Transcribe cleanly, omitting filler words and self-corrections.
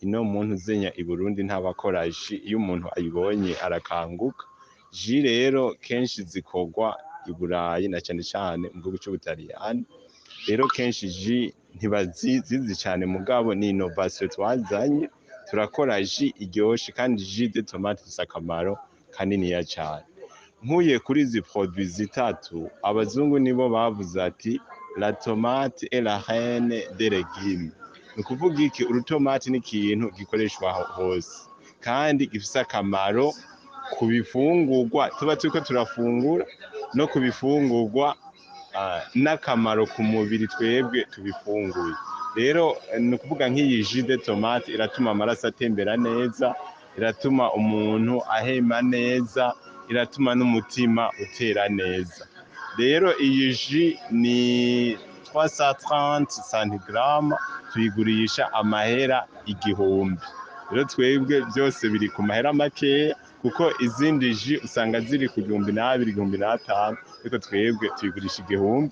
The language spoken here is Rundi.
ino muntu zenya i Burundi ntabakora ji, iyo umuntu ayibonye arakanguka. Ji rero kenshi zikorwa i Burayi na cane cane mu gihugu c'Ubutaliyani. Rero kenshi ji ntibazizi cane mugabo ni innovation twazanye, turakora ji iryoshe kandi ji de tomate ifise akamaro kaniniya cane. Nkuye kuri izi produits zitatu, abazungu nibo bavuze ati la tomate est la reine des légumes. Ni ukuvuga iki? Urutomati ni ikintu gikoreshwa hose kandi gifise akamaro ku bifungurwa tuba turiko turafungura no ku bifungurwa n'akamaro ku mubiri twebwe tubifunguye. Rero ni ukuvuga nk'iyi jus de tomate iratuma amaraso atembera neza, iratuma umuntu ahema neza, iratuma n'umutima utera neza. Rero iyi jus ni 330 centigrams, tuyigurisha amahera 1000. Rero twebwe byose biri ku mahera makeya, kuko izindi jus usanga ziri ku 1200, 1500, ariko twebwe tuyigurisha 1000.